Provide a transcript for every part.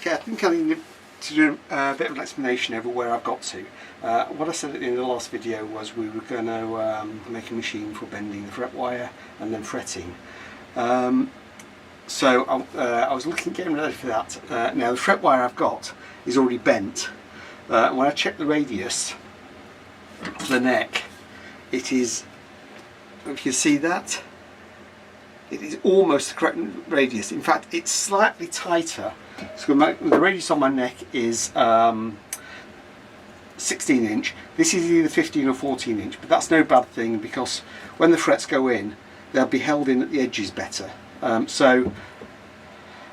Okay, I think I need to do a bit of an explanation over where I've got to. What I said at the end of the last video was we were going to make a machine for bending the fret wire and then fretting. So I was looking at getting ready for that. Now the fret wire I've got is already bent. When I check the radius of the neck, it is, if you see that, it is almost the correct radius. In fact, it's slightly tighter. So the radius on my neck is 16 inch. This is either 15 or 14 inch, but that's no bad thing because when the frets go in, they'll be held in at the edges better. So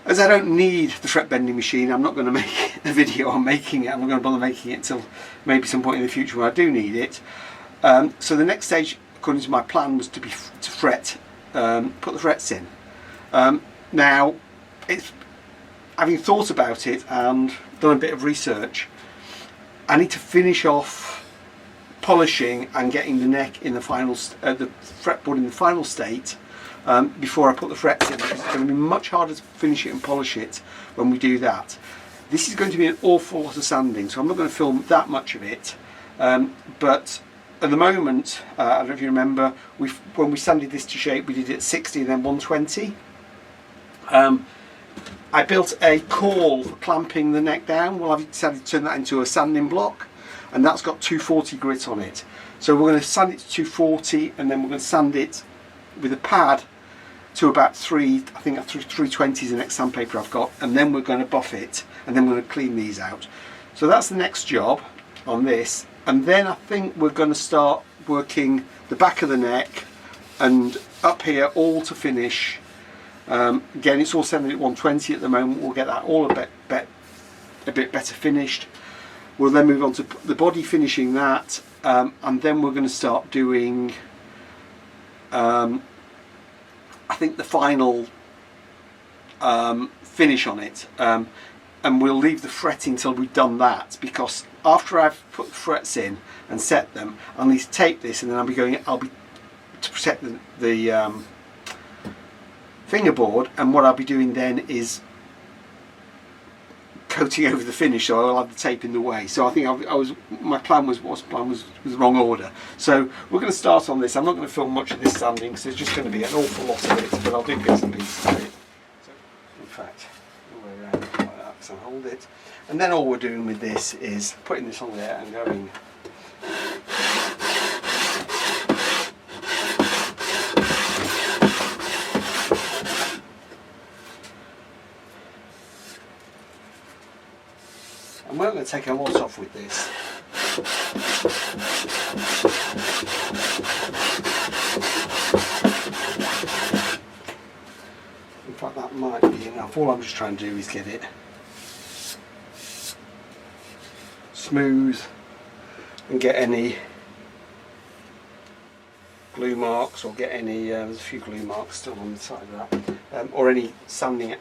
as I don't need the fret bending machine, I'm not going to make a video on making it. I'm not going to bother making it until maybe some point in the future when I do need it. So the next stage, according to my plan, was to fret, put the frets in. Now, having thought about it and done a bit of research, I need to finish off polishing and getting the neck in the final, the fretboard in the final state before I put the frets in, because it's going to be much harder to finish it and polish it when we do that. This is going to be an awful lot of sanding, so I'm not going to film that much of it. But at the moment, I don't know if you remember, when we sanded this to shape, we did it at 60 and then 120. I built a caul for clamping the neck down. Well, I've decided to turn that into a sanding block, and that's got 240 grit on it. So we're going to sand it to 240, and then we're going to sand it with a pad to about 320 is the next sandpaper I've got, and then we're going to buff it, and then we're going to clean these out. So that's the next job on this, and then I think we're going to start working the back of the neck and up here all to finish. Again, it's all sanded at 120 at the moment. We'll get that all a bit better finished. We'll then move on to the body, finishing that, and then we're going to start doing I think the final finish on it, and we'll leave the fretting till we've done that, because after I've put the frets in and set them, I'll need to tape this, and then I'll be to protect the fingerboard, and what I'll be doing then is coating over the finish, so I'll have the tape in the way. So I think my plan was the wrong order. So we're going to start on this. I'm not going to film much of this sanding because there's just going to be an awful lot of it, but I'll do bits and pieces of it. So, in fact, all the way around like that, so hold it, and then all we're doing with this is putting this on there and going. And we're going to take a lot off with this. In fact, that might be enough. All I'm just trying to do is get it smooth and get any glue marks, or get any, there's a few glue marks still on the side of that, or any sanding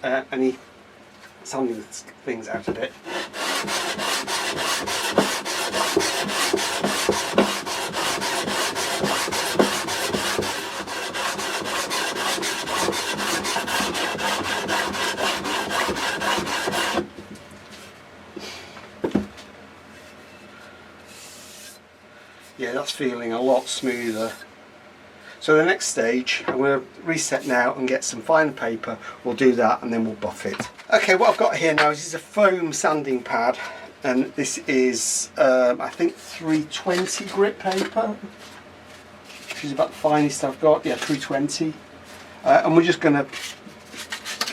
things out of it. Yeah, that's feeling a lot smoother. So the next stage, I'm going to reset now and get some finer paper. We'll do that and then we'll buff it. Okay, what I've got here now is a foam sanding pad, and this is I think 320 grit paper, which is about the finest I've got. Yeah, 320, and we're just going to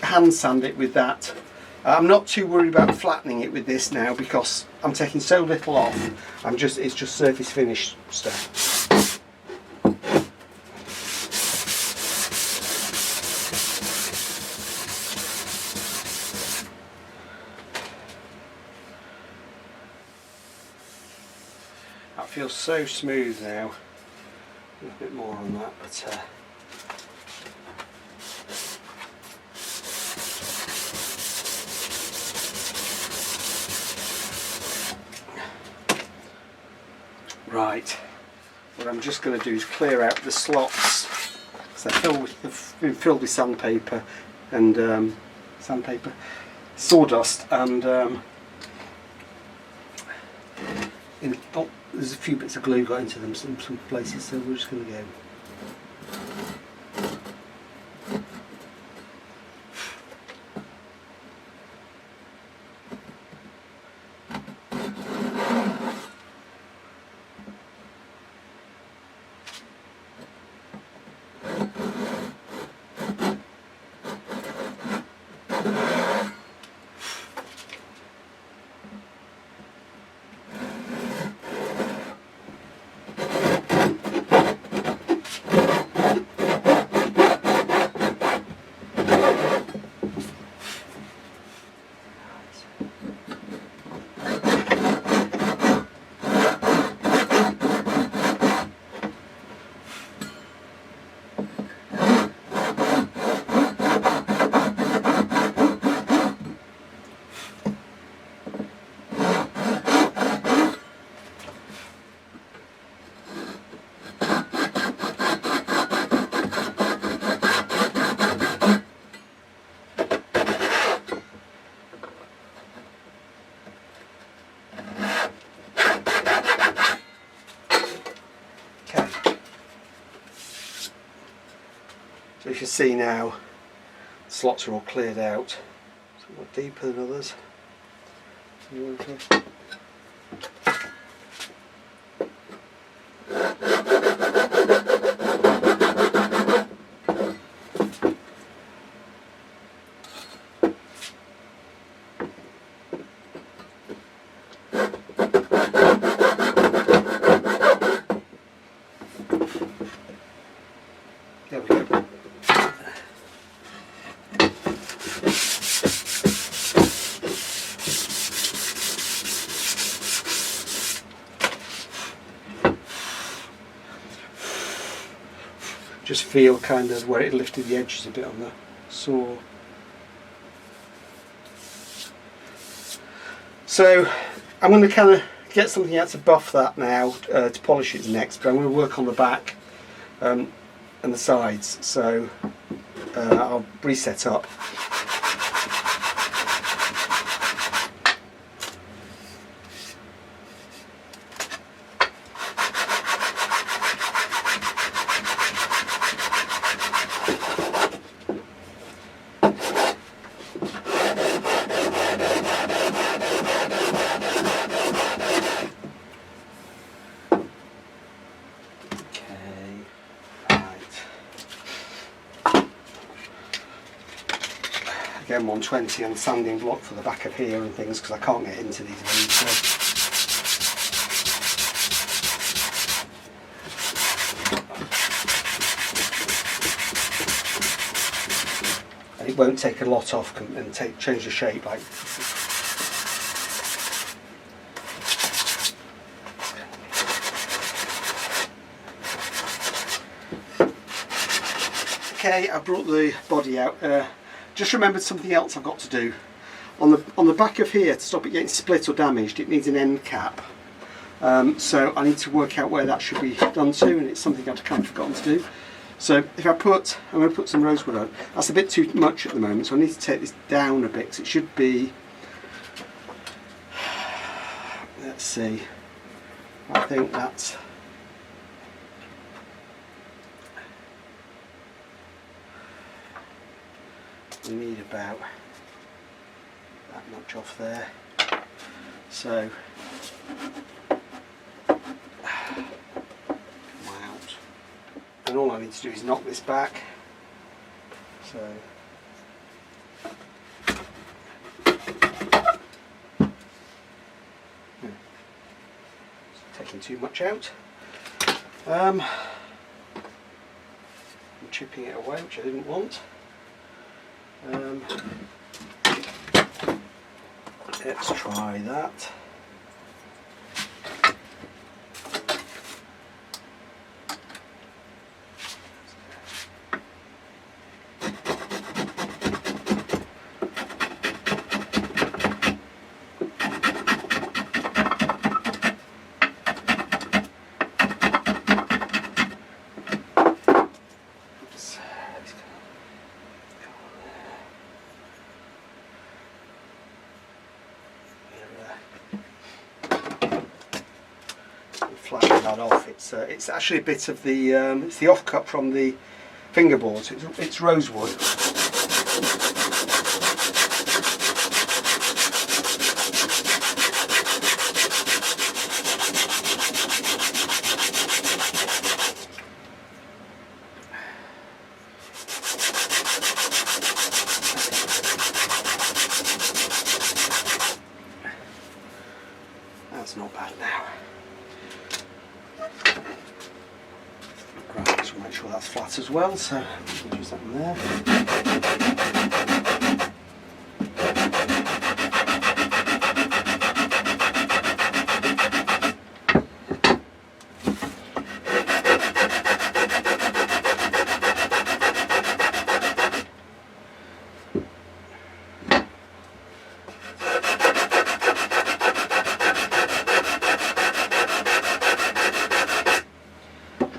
hand sand it with that. I'm not too worried about flattening it with this now because I'm taking so little off. It's just surface finish stuff. That feels so smooth now. A little bit more on that, but right, what I'm just going to do is clear out the slots, because they've been filled with sandpaper and sawdust and there's a few bits of glue got into them some places, so we're just going to go. So you can see now the slots are all cleared out, somewhat deeper than others. There we go. Just feel kind of where it lifted the edges a bit on the saw. So I'm going to kind of get something out to buff that now to polish it next, but I'm going to work on the back and the sides, so I'll reset up. Again, 120 on the sanding block for the back of here and things, because I can't get into these leads. And it won't take a lot off and change the shape like. Okay, I brought the body out. Just remembered something else I've got to do. On the back of here, to stop it getting split or damaged, it needs an end cap. So I need to work out where that should be done to, and it's something I've kind of forgotten to do. So if I'm going to put some rosewood on. That's a bit too much at the moment, so I need to take this down a bit, because it should be, let's see, I think that's, we need about that much off there, so come out, and all I need to do is knock this back, so it's taking too much out. I'm chipping it away, which I didn't want. Let's try that. flatten that off. It's actually a bit of the it's the offcut from the fingerboard. So it's rosewood. That's not bad now. Right, just make sure that's flat as well, so we'll use that in there.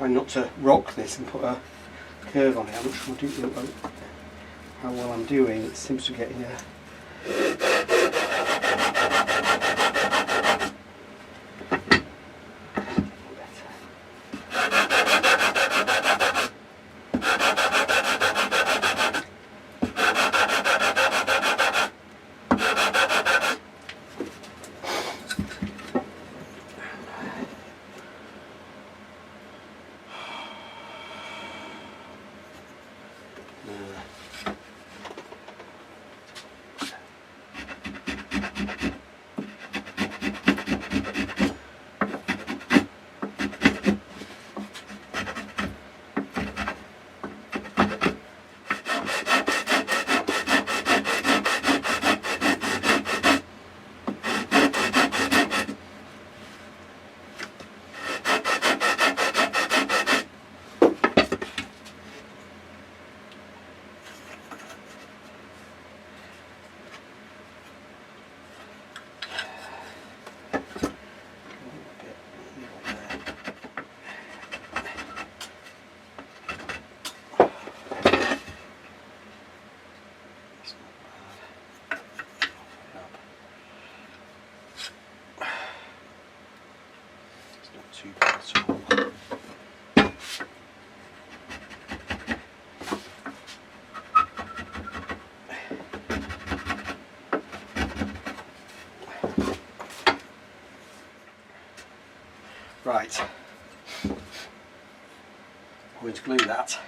Not to rock this and put a curve on it. I'm not sure how well I'm doing. It seems to be getting too bad at all. Right, I'm going to glue that.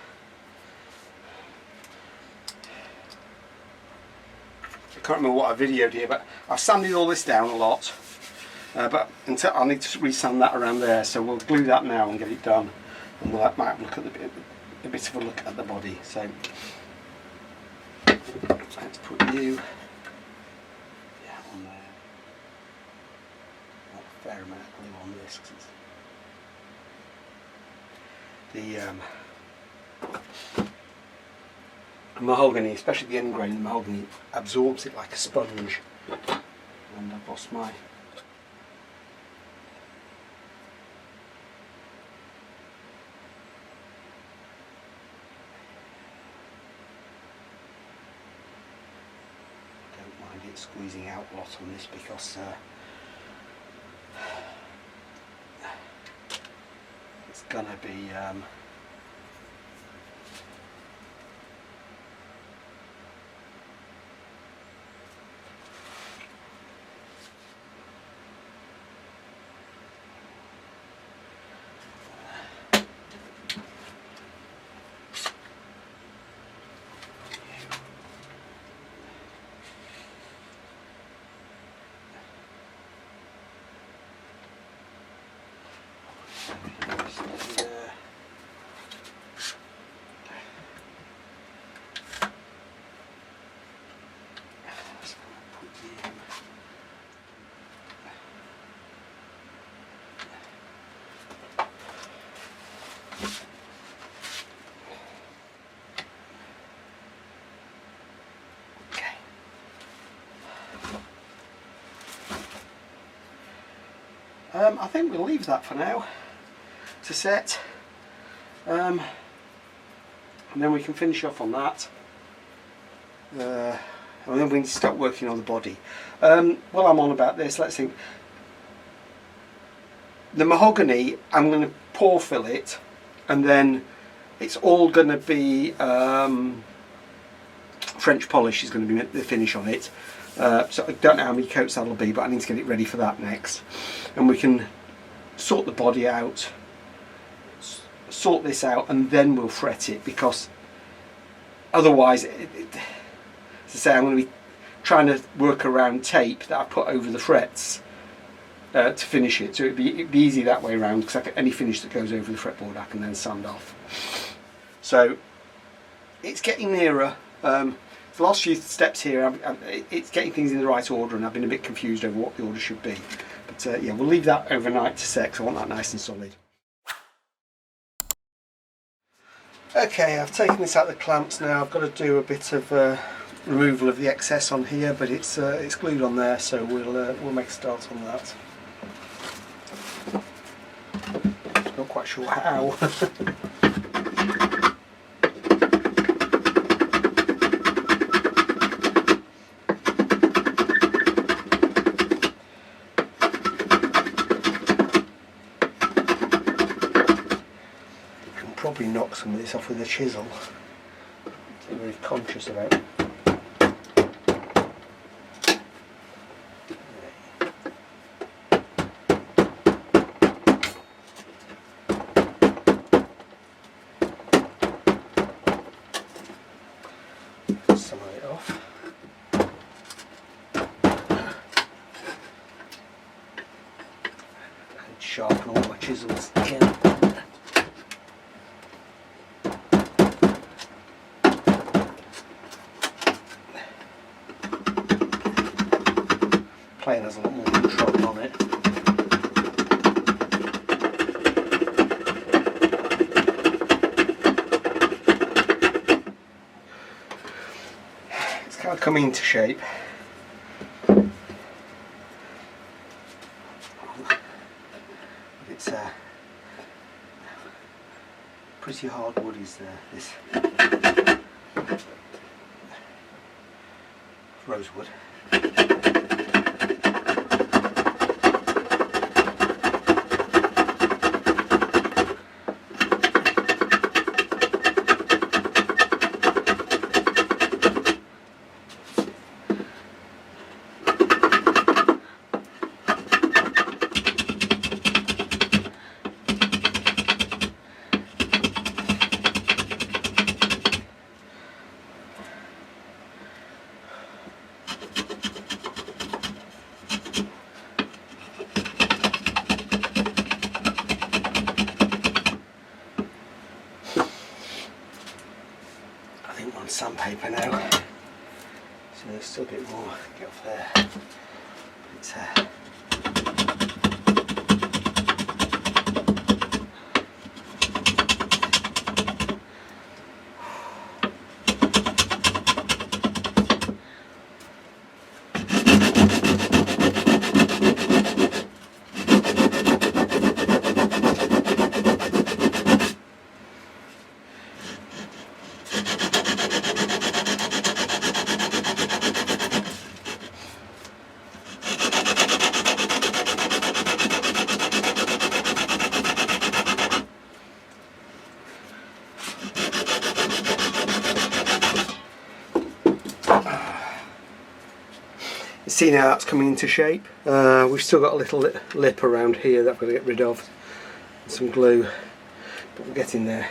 I can't remember what I videoed here, but I've sanded all this down a lot. But until I need to resand that around there, so we'll glue that now and get it done, and we'll might look at a bit of a look at the body. So let's put you on there. Not a fair amount of glue on this, 'cause it's the mahogany, especially the end grain, the mahogany absorbs it like a sponge. And I've lost my. Squeezing out a lot on this because it's gonna be I think we'll leave that for now to set, and then we can finish off on that, and then we need to start working on the body. While I'm on about this, let's think. The mahogany, I'm going to pour fill it, and then it's all going to be French polish is going to be the finish on it. So I don't know how many coats that'll be, but I need to get it ready for that next. And we can sort the body out, sort this out, and then we'll fret it, because otherwise, as I say, I'm going to be trying to work around tape that I put over the frets to finish it. So it'd be easy that way around, because any finish that goes over the fretboard I can then sand off. So it's getting nearer. The last few steps here, it's getting things in the right order, and I've been a bit confused over what the order should be. But yeah, we'll leave that overnight to set, because I want that nice and solid. Okay, I've taken this out of the clamps now. I've got to do a bit of removal of the excess on here, but it's glued on there, so we'll make a start on that. Not quite sure how. Probably knock some of this off with a chisel. I'm very conscious about it. Some of it off. And sharpen all my chisels again. Plane has a lot more control on it. It's kind of coming into shape. It's pretty hard wood is this rosewood. Sandpaper now, so there's still a bit more to get off there. It's, see now that's coming into shape. We've still got a little lip around here that we're going to get rid of. Some glue, but we're getting there.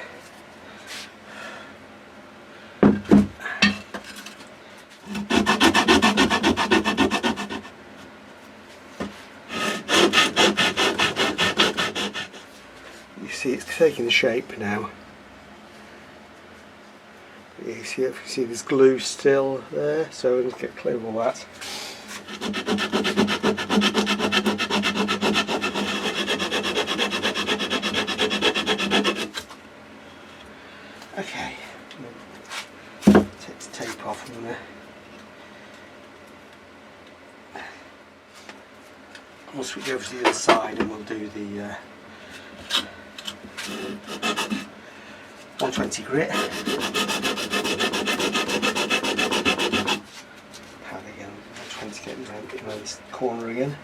You see it's taking the shape now. You see there's glue still there, so we'll just get clear of all that. Okay, take the tape off. I'm gonna we'll switch over to the other side and we'll do the 120 grit. Pad again, 120 getting around this corner again.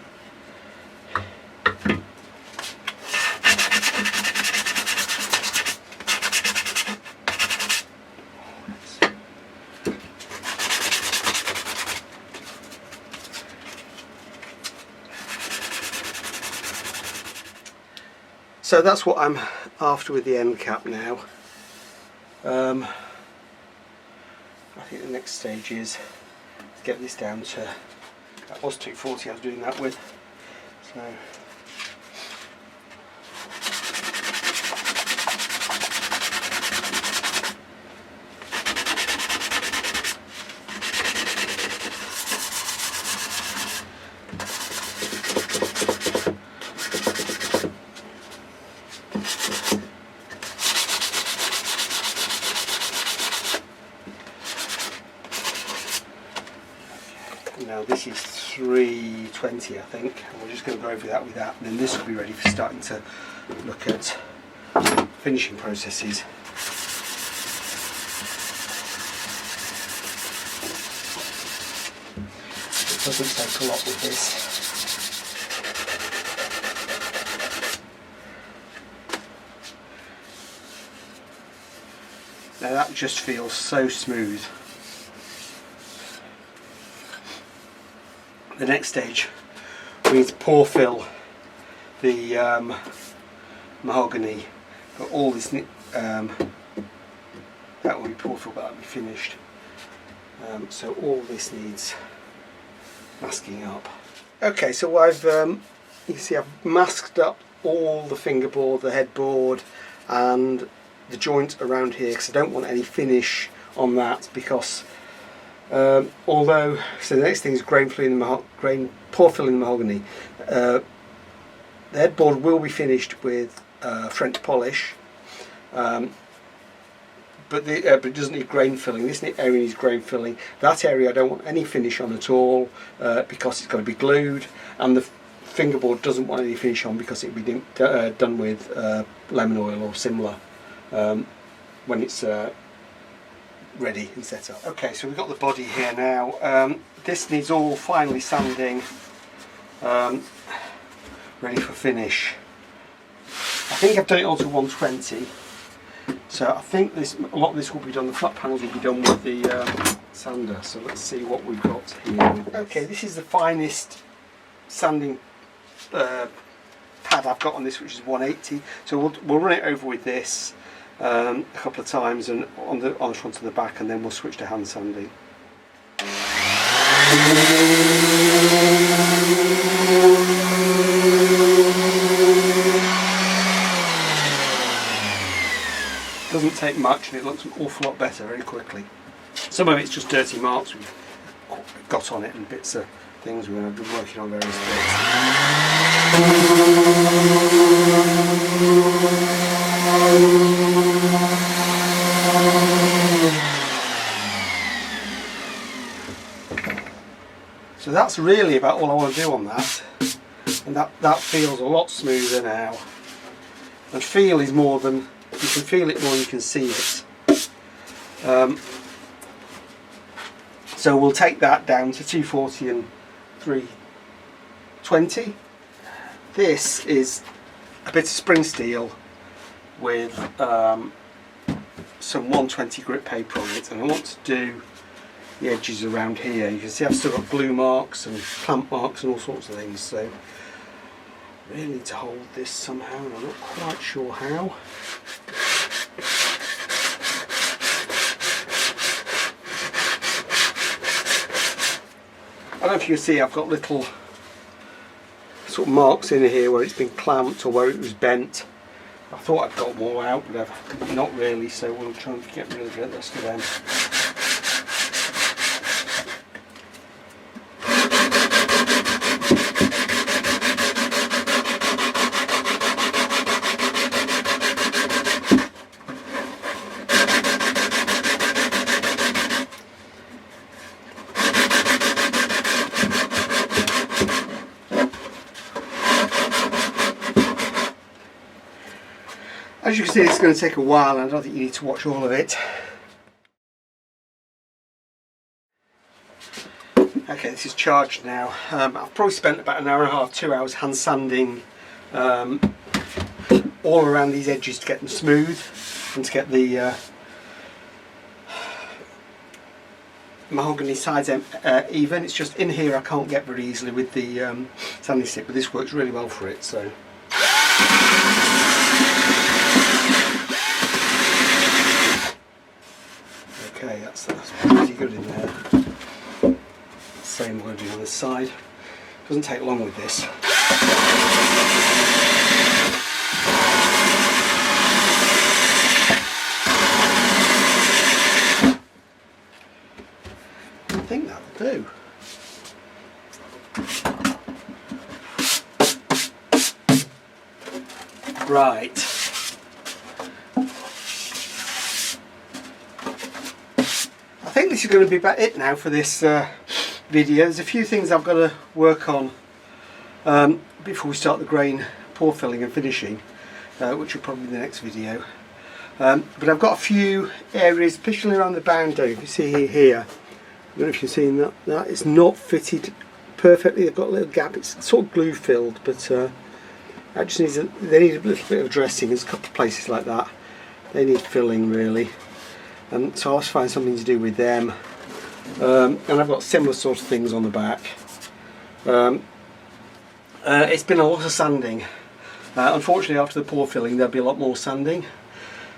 So that's what I'm after with the end cap now. I think the next stage is to get this down to, that was 240 I was doing that with, so now this is 320 I think, and we're just going to go over that with that, and then this will be ready for starting to look at finishing processes. It doesn't take a lot with this. Now that just feels so smooth. The next stage, we need to pour fill the mahogany, but all this that will be pour fill, but that will be finished. So all this needs masking up. Okay, so I've you can see I've masked up all the fingerboard, the headboard, and the joint around here because I don't want any finish on that, because although, so the next thing is pour filling the mahogany. The headboard will be finished with French polish, but it doesn't need grain filling. This area needs grain filling. That area I don't want any finish on at all, because it's got to be glued, and the fingerboard doesn't want any finish on because it will be done with lemon oil or similar when it's ready and set up. Okay, so we've got the body here now. This needs all finally sanding, ready for finish. I think I've done it all to 120, so I think a lot of this will be done, the flat panels will be done with the sander. So let's see what we've got here. Okay, this is the finest sanding pad I've got on this, which is 180, so we'll run it over with this a couple of times, and on the front and the back, and then we'll switch to hand sanding. Doesn't take much, and it looks an awful lot better very quickly. Some of it's just dirty marks we've got on it, and bits of things we've been working on various bits. So that's really about all I want to do on that, and that feels a lot smoother now. And feel is more than, you can feel it more than you can see it. So we'll take that down to 240 and 320. This is a bit of spring steel with some 120 grit paper on it, and I want to do the edges around here. You can see I've still got glue marks and clamp marks and all sorts of things, so I really need to hold this somehow, and I'm not quite sure how. I don't know if you can see, I've got little sort of marks in here where it's been clamped or where it was bent. I thought I'd got them all out, but I've not really, so we'll try and get rid of the rest of them. As you can see, it's going to take a while, and I don't think you need to watch all of it. Okay, this is charged now. I've probably spent about an hour and a half, 2 hours hand sanding all around these edges to get them smooth and to get the mahogany sides even. It's just in here I can't get very easily with the sanding stick, but this works really well for it. So. that's pretty good in there. Same we're doing on this side. Doesn't take long with this. I think that'll do. Right. I think this is going to be about it now for this video. There's a few things I've got to work on before we start the grain pour filling and finishing, which will probably be the next video. But I've got a few areas, especially around the boundary. If you see here, I don't know if you're seeing that. That is not fitted perfectly. They've got a little gap. It's sort of glue filled, but that just needs they need a little bit of dressing. There's a couple of places like that. They need filling really. So I'll find something to do with them. And I've got similar sort of things on the back. It's been a lot of sanding. Unfortunately, after the pour filling, there'll be a lot more sanding.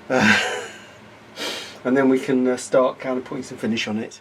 And then we can start kind of putting some finish on it.